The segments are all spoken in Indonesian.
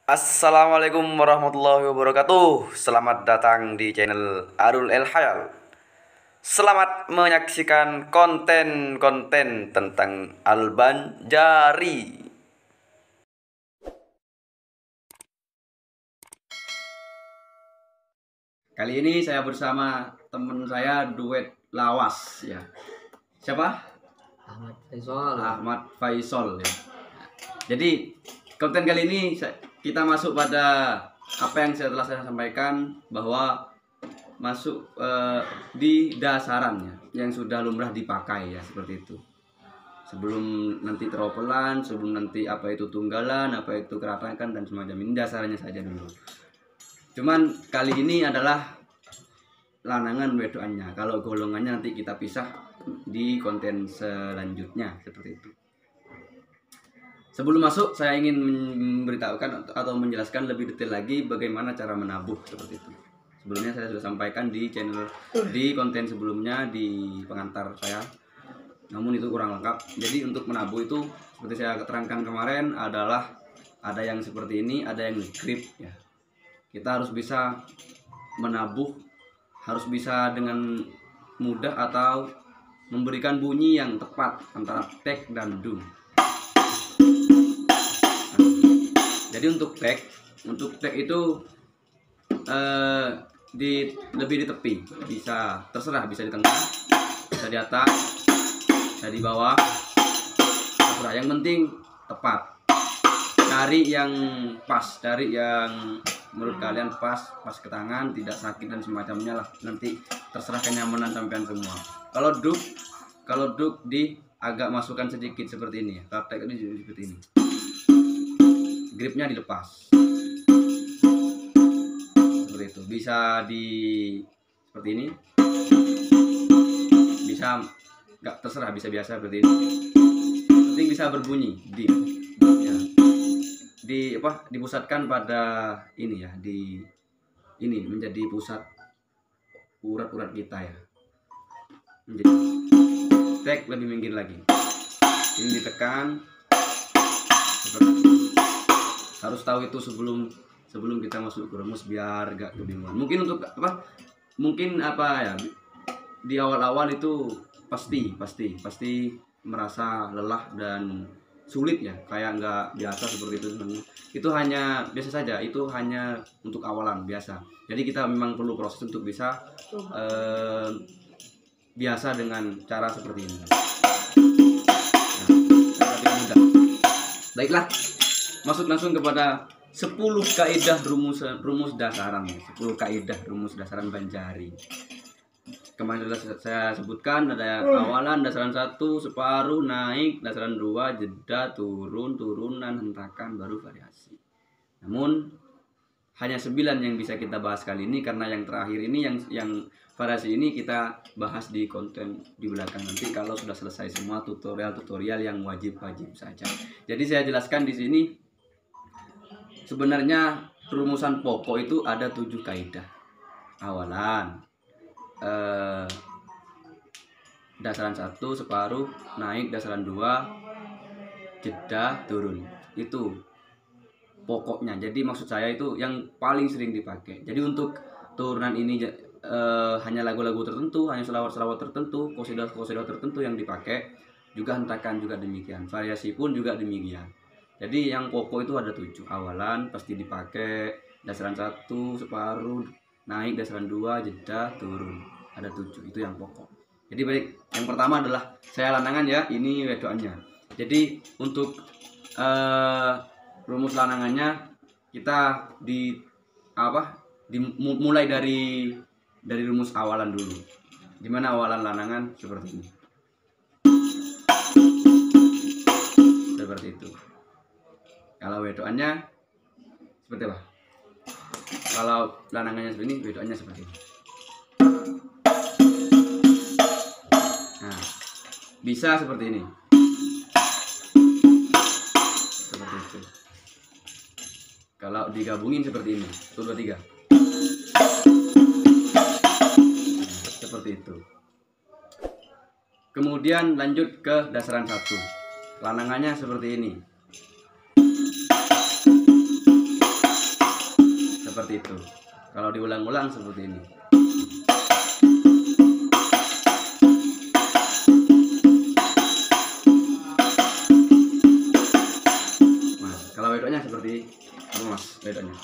Assalamualaikum warahmatullahi wabarakatuh. Selamat datang di channel Arul El Hayal. Selamat menyaksikan konten-konten tentang Al-Banjari. Kali ini saya bersama teman saya duet lawas ya. Siapa? Ahmad Faisal. Ahmad Faisal ya. Jadi konten kali ini kita masuk pada apa yang telah saya sampaikan, bahwa masuk di dasarannya yang sudah lumrah dipakai ya, seperti itu. Sebelum nanti teropelan, sebelum nanti apa itu tunggalan, apa itu keratakan dan semacam ini, dasarannya saja dulu. Cuman kali ini adalah lanangan wedoannya. Kalau golongannya nanti kita pisah di konten selanjutnya, seperti itu. Sebelum masuk, saya ingin memberitahukan atau menjelaskan lebih detail lagi bagaimana cara menabuh, seperti itu. Sebelumnya saya sudah sampaikan di channel, di konten sebelumnya, di pengantar saya, namun itu kurang lengkap. Jadi untuk menabuh itu seperti saya keterangkan kemarin adalah ada yang seperti ini, ada yang grip ya. Kita harus bisa menabuh, harus bisa dengan mudah atau memberikan bunyi yang tepat antara tek dan dung. Jadi untuk tek itu lebih di tepi, bisa terserah, bisa di tengah, bisa di atas, bisa di bawah, terserah. Yang penting tepat. Cari yang pas, cari yang menurut kalian pas ke tangan, tidak sakit dan semacamnya lah. Nanti terserah kenyamanan sampean semua. Kalau duk di agak masukkan sedikit seperti ini ya. Tek ini seperti ini. Gripnya dilepas seperti itu. Bisa seperti ini, bisa nggak, terserah, bisa biasa seperti ini. Penting bisa berbunyi ya. Dipusatkan pada ini ya, ini menjadi pusat urat-urat kita ya. Menjadi tek lebih minggir lagi. Ini ditekan seperti itu. Harus tahu itu sebelum kita masuk ke rumus biar gak kebingungan. Mungkin untuk mungkin ya, di awal-awal itu pasti merasa lelah dan sulit ya, kayak nggak biasa seperti itu. Itu hanya biasa saja, itu hanya untuk awalan biasa. Jadi kita memang perlu proses untuk bisa biasa dengan cara seperti ini. Nah, baiklah, masuk langsung kepada 10 kaidah rumus dasaran. 10 kaidah rumus dasaran Banjari. Kemarin sudah saya sebutkan, ada awalan, dasaran 1, separuh, naik, dasaran 2, jeda, turun, turunan, hentakan, baru variasi. Namun hanya 9 yang bisa kita bahas kali ini, karena yang terakhir ini yang variasi ini kita bahas di konten di belakang nanti kalau sudah selesai semua tutorial yang wajib saja. Jadi saya jelaskan di sini. Sebenarnya rumusan pokok itu ada 7 kaidah. Awalan, dasaran 1, separuh, naik, dasaran 2, jeda, turun. Itu pokoknya. Jadi maksud saya itu yang paling sering dipakai. Jadi untuk turunan ini hanya lagu-lagu tertentu, hanya selawat-selawat tertentu, qasidah tertentu yang dipakai. Juga hentakan juga demikian. Variasi pun juga demikian. Jadi yang pokok itu ada 7. Awalan pasti dipakai, dasaran 1, separuh, naik, dasaran 2, jeda, turun. Ada 7, itu yang pokok. Jadi baik, yang pertama adalah saya lanangan ya, ini wedoannya. Jadi untuk rumus lanangannya kita mulai dari rumus awalan dulu. Dimana awalan lanangan seperti ini. Seperti itu. Kalau wedoannya seperti apa? Kalau lanangannya seperti ini, wedoannya seperti ini. Nah, bisa seperti ini. Seperti itu. Kalau digabungin seperti ini, 1, 2, 3. Nah, seperti itu. Kemudian lanjut ke dasaran 1. Lanangannya seperti ini. seperti itu. Kalau diulang-ulang seperti ini. Nah, kalau wedoknya seperti apa mas? Wedoknya.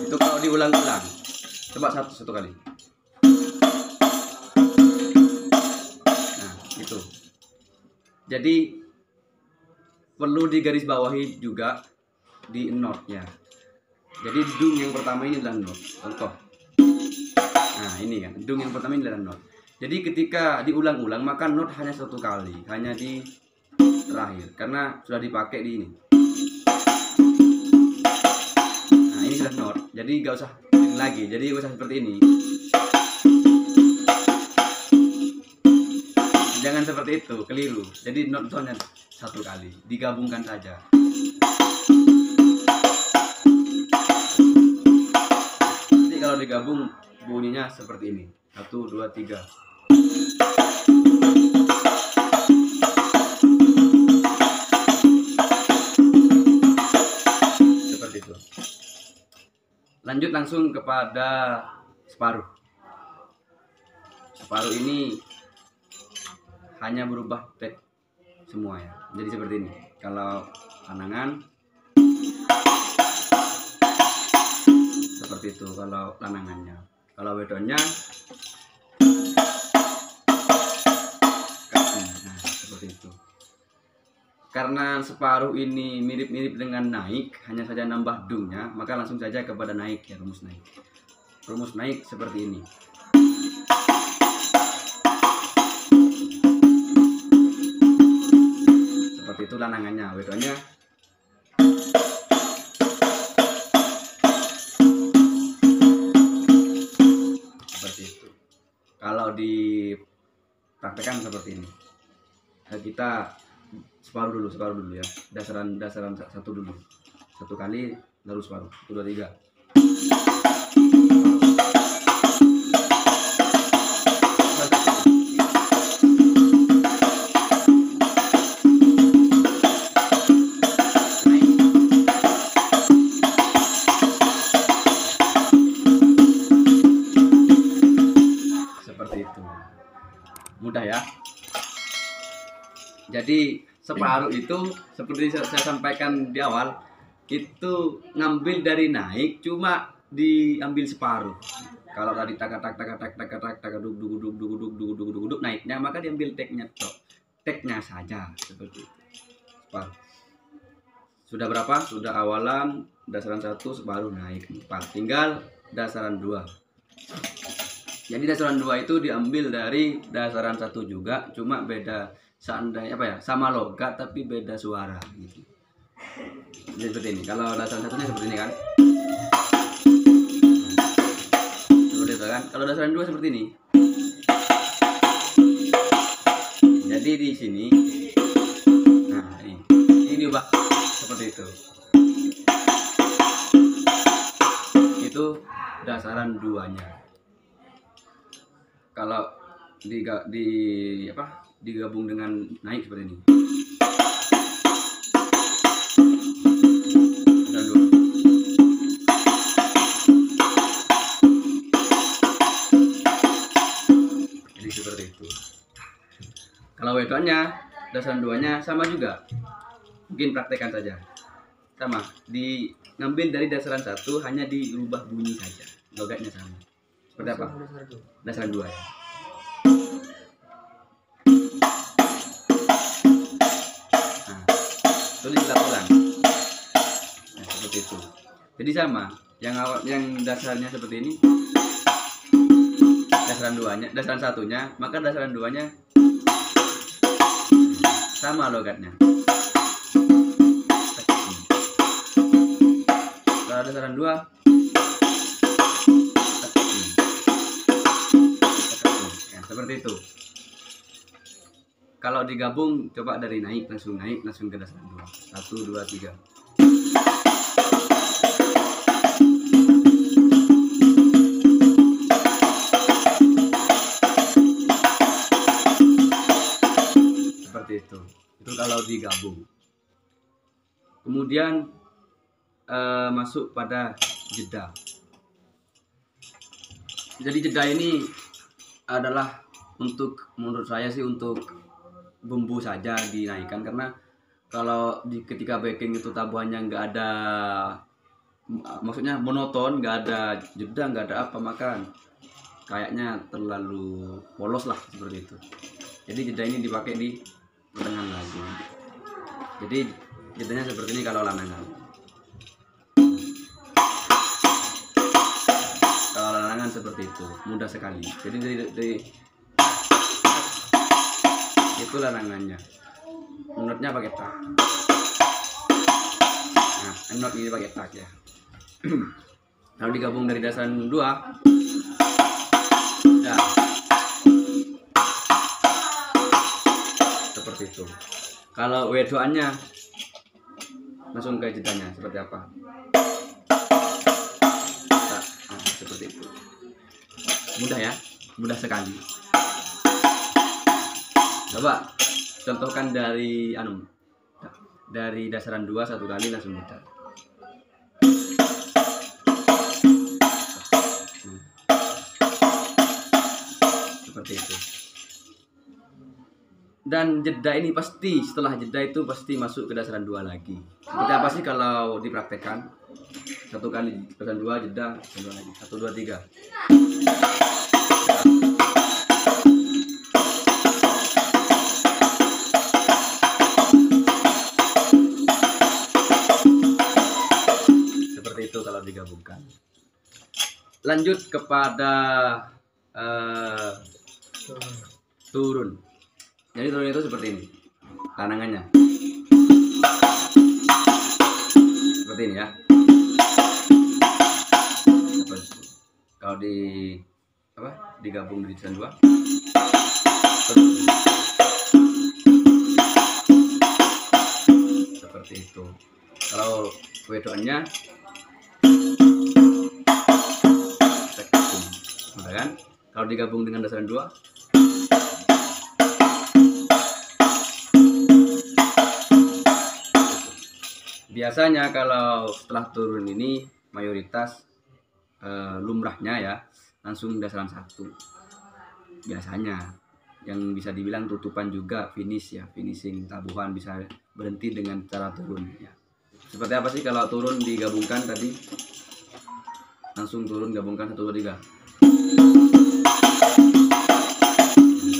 Itu kalau diulang-ulang. Coba satu kali. Nah, itu. Jadi perlu digarisbawahi juga di notnya. Jadi dung yang pertama ini adalah not. Contoh. Nah ini kan, dung yang pertama ini adalah not. Jadi ketika diulang-ulang maka not hanya satu kali, hanya di terakhir, karena sudah dipakai di ini. Nah ini sudah not. Jadi gak usah lagi. Jadi gak usah seperti ini. Jangan seperti itu, keliru. Jadi not itu hanya satu kali, digabungkan saja. Nanti kalau digabung bunyinya seperti ini. 1, 2, 3. Seperti itu. Lanjut langsung kepada separuh. Separuh ini hanya berubah tek semua ya. Jadi seperti ini. Kalau lanangan seperti itu kalau lanangannya. Kalau wedoknya nah, seperti itu. Karena separuh ini mirip-mirip dengan naik, hanya saja nambah dungnya, maka langsung saja kepada naik ya, rumus naik. Rumus naik seperti ini. Itu lanangannya, wedoknya seperti itu. Kalau dipraktekkan seperti ini, kita separuh dulu ya, dasaran satu dulu, satu kali lalu separuh, 1, 2, 3. Mudah ya. Jadi separuh itu seperti saya sampaikan di awal, itu ngambil dari naik, cuma diambil separuh. Kalau tadi tak duk naiknya, maka diambil teknya saja seperti itu. Separuh. Sudah berapa? Sudah awalan dasaran 1, separuh naik 4. Tinggal dasaran 2. Jadi dasaran 2 itu diambil dari dasaran 1 juga, cuma beda seandainya apa ya, sama logat tapi beda suara gitu. Jadi seperti ini. Kalau dasaran satunya seperti ini kan. Seperti itu kan. Kalau dasaran 2 seperti ini. Jadi di sini nah ini diubah seperti itu. Itu dasaran 2-nya. Kalau digabung dengan naik seperti ini. Ada 2. Jadi seperti itu. Kalau wedoknya dasaran 2-nya sama juga. Mungkin praktekkan saja. Sama, ngambil dari dasaran 1, hanya dirubah bunyi saja. Logatnya sama. Seperti apa? Dasaran 2 ya. Nah, tulis ulang. Nah, seperti itu. Jadi sama, yang dasarnya seperti ini, dasaran 2-nya, dasaran 1-nya, maka dasaran 2-nya sama logatnya. Kalau dasaran 2 seperti itu. Kalau digabung coba dari naik langsung ke dasaran 2. 1, 2, 3. Seperti itu. Itu kalau digabung. Kemudian masuk pada jeda. Jadi jeda ini adalah menurut saya sih untuk bumbu saja dinaikkan, karena kalau ketika baking itu tabuhannya nggak ada, maksudnya monoton, nggak ada jeda, nggak ada apa, maka kayaknya terlalu polos lah seperti itu. Jadi jeda ini dipakai di pertengahan lagu. Jadi jedanya seperti ini kalau lanangan. Kalau lanangan seperti itu, mudah sekali. Jadi dari itu lanangannya. Notnya pakai tak. Nah, not ini pakai tak ya. Kalau digabung dari dasaran 2, nah, seperti itu. Kalau W2-nya langsung ke jedanya seperti apa? Nah, seperti itu. Mudah ya, mudah sekali. Coba contohkan dari dasaran 2 1 kali langsung jeda. Seperti itu. Dan jeda ini pasti, setelah jeda itu pasti masuk ke dasaran 2 lagi. Seperti apa sih kalau dipraktekkan? 1 kali dasaran 2 jeda, 2 lagi. 1 2 3. Seperti itu kalau digabungkan. Lanjut kepada turun. Jadi turun itu seperti ini lanangannya, seperti ini ya. Kalau digabung di dasaran 2 seperti itu. Kalau wedoannya mudah kan? Kalau digabung dengan dasaran 2 biasanya kalau setelah turun ini mayoritas lumrahnya ya langsung dasaran 1 biasanya, yang bisa dibilang tutupan juga finish ya, finishing tabuhan bisa berhenti dengan cara turun ya. Seperti apa sih kalau turun digabungkan tadi? Langsung turun gabungkan 1 2 3.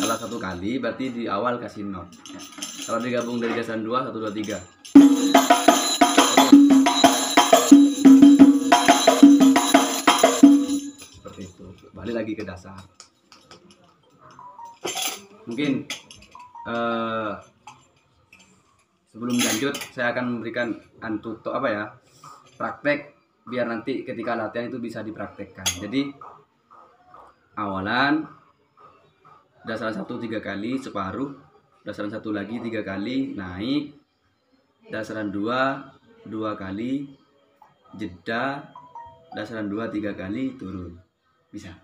Salah 1 kali berarti di awal kasih not ya. Kalau digabung dari dasaran 2 1 2 3. Seperti itu. Balik lagi ke dasar. Mungkin sebelum lanjut saya akan memberikan praktek biar nanti ketika latihan itu bisa dipraktekkan. Jadi awalan dasaran 1 3 kali separuh, dasaran 1 lagi 3 kali naik, dasaran 2 2 kali jeda, dasaran 2 3 kali turun, bisa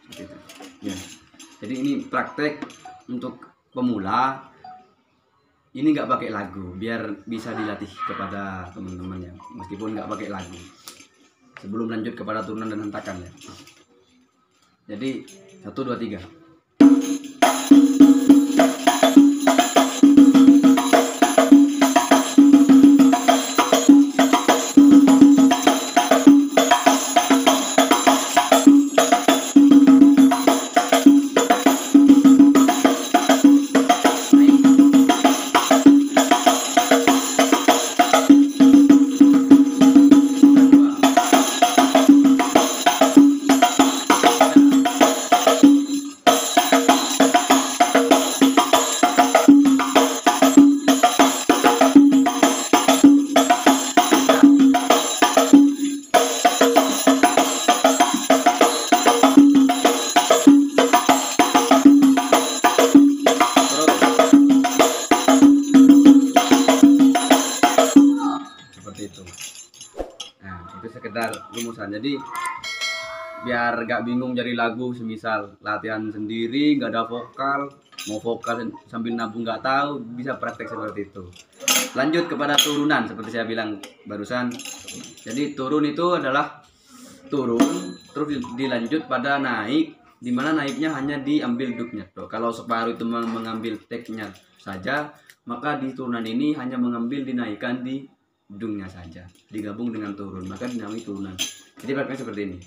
seperti itu ya. Jadi ini praktek untuk pemula, ini nggak pakai lagu biar bisa dilatih kepada teman-teman ya, meskipun nggak pakai lagu, sebelum lanjut kepada turunan dan hentakan ya. Jadi 1 2 3. sekedar rumusan. Jadi biar gak bingung cari lagu, semisal latihan sendiri nggak ada vokal, mau vokal sambil nabung nggak tahu, bisa praktek seperti itu. lanjut kepada turunan seperti saya bilang barusan. Jadi turun itu adalah turun terus dilanjut pada naik, di mana naiknya hanya diambil dupnya. Kalau separuh itu mengambil teknya saja, maka di turunan ini hanya mengambil dinaikkan di dungnya saja, digabung dengan turun, maka dinamai turunan. Jadi prakteknya seperti ini.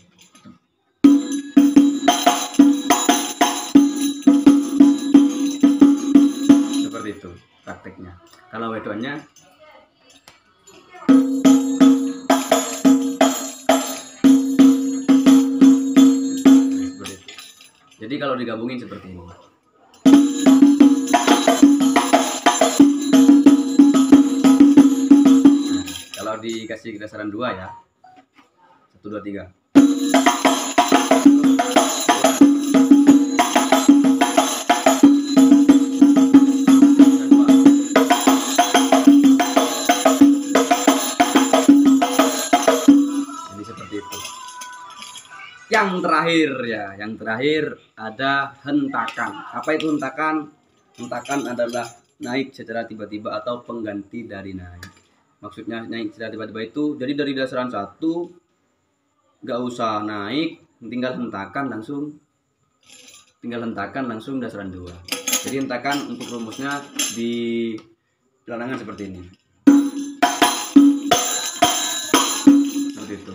Seperti itu prakteknya. Kalau wedoannya seperti itu. Jadi kalau digabungin seperti ini. Kalau dikasih dasaran 2 ya. 1 2 3. Jadi seperti itu. Yang terakhir ya, yang terakhir ada hentakan. Apa itu hentakan? Hentakan adalah naik secara tiba-tiba atau pengganti dari naik. Maksudnya naik secara tiba-tiba itu, jadi dari dasaran 1 nggak usah naik, tinggal hentakan langsung dasaran 2. Jadi hentakan untuk rumusnya di bilangan seperti ini. Seperti itu.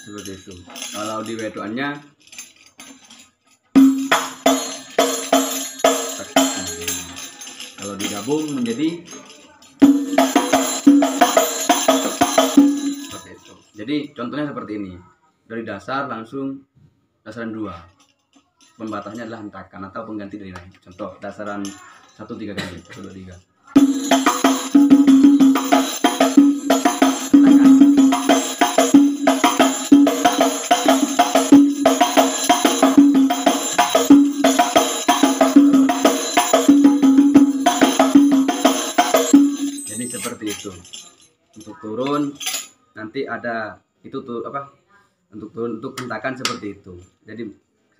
Seperti itu. Kalau di wedoannya kalau digabung menjadi seperti itu. Jadi contohnya seperti ini. Dari dasar langsung dasaran 2. Pembatasnya adalah hentakan atau pengganti dari naik. Contoh dasaran 1 3 kali. 1 2 3. Seperti itu. Untuk turun nanti ada itu tuh apa? Untuk turun untuk hentakan seperti itu. Jadi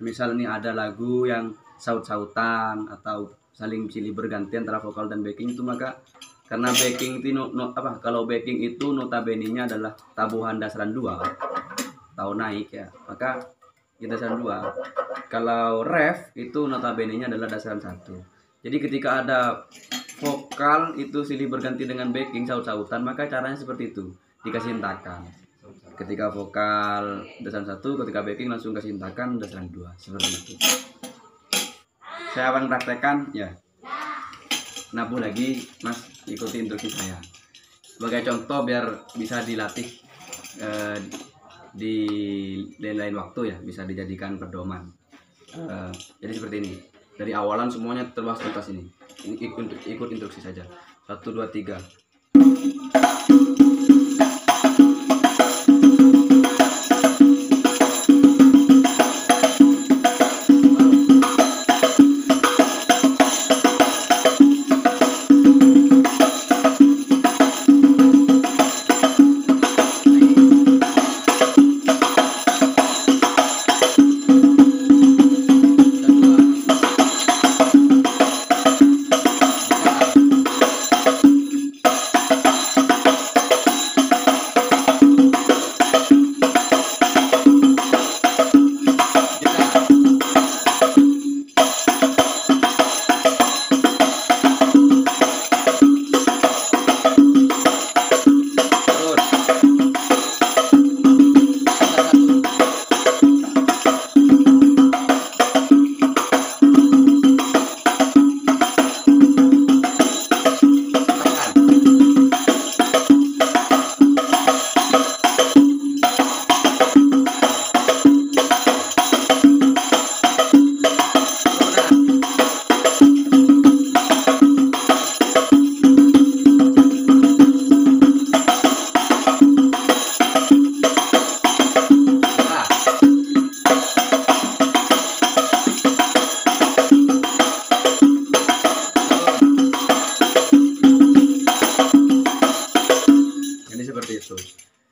misal ini ada lagu yang saut-sautan atau saling silih berganti antara vokal dan backing itu, maka karena backing itu kalau backing itu notabene-nya adalah tabuhan dasaran 2 atau naik ya, maka kita dasaran 2. Kalau ref itu notabene-nya adalah dasaran 1. Jadi ketika ada vokal itu silih berganti dengan backing saut-sautan, maka caranya seperti itu, dikasih hentakan. Ketika vokal dasaran 1, ketika backing langsung kasih hentakan dasaran 2, seperti itu. Saya akan praktekkan ya. Nabuh lagi Mas, ikuti instruksi saya. Sebagai contoh biar bisa dilatih di lain-lain waktu ya, bisa dijadikan pedoman. Jadi seperti ini. Dari awalan semuanya termasuk tuntas ini. Ikut instruksi saja. 1 2 3.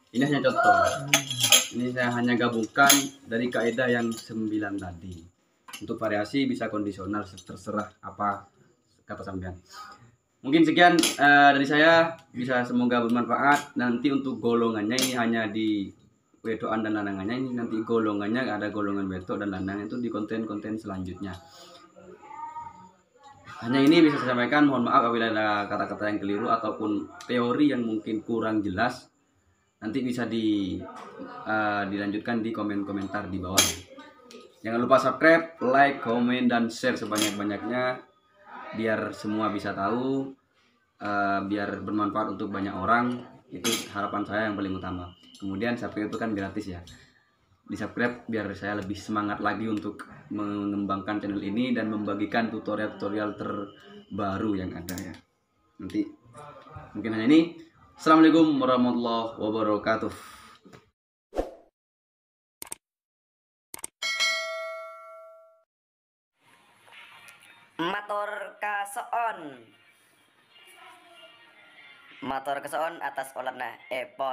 Ini hanya contoh. Ini saya hanya gabungkan dari kaidah yang 9 tadi. Untuk variasi bisa kondisional, terserah apa kata sampean. Mungkin sekian dari saya, bisa semoga bermanfaat. Nanti untuk golongannya ini hanya di wedokan dan lanangannya, ini nanti golongannya ada golongan wedok dan lanang itu di konten-konten selanjutnya. Hanya ini bisa saya sampaikan, mohon maaf apabila ada kata-kata yang keliru ataupun teori yang mungkin kurang jelas. Nanti bisa dilanjutkan di komentar di bawah. Jangan lupa subscribe, like, komen, dan share sebanyak-banyaknya biar semua bisa tahu, biar bermanfaat untuk banyak orang. Itu harapan saya yang paling utama. Kemudian subscribe itu kan gratis ya, di subscribe biar saya lebih semangat lagi untuk mengembangkan channel ini dan membagikan tutorial-tutorial terbaru yang ada ya. Nanti mungkin hanya ini. Assalamualaikum warahmatullahi wabarakatuh. Matur kasoon atas olehna epon.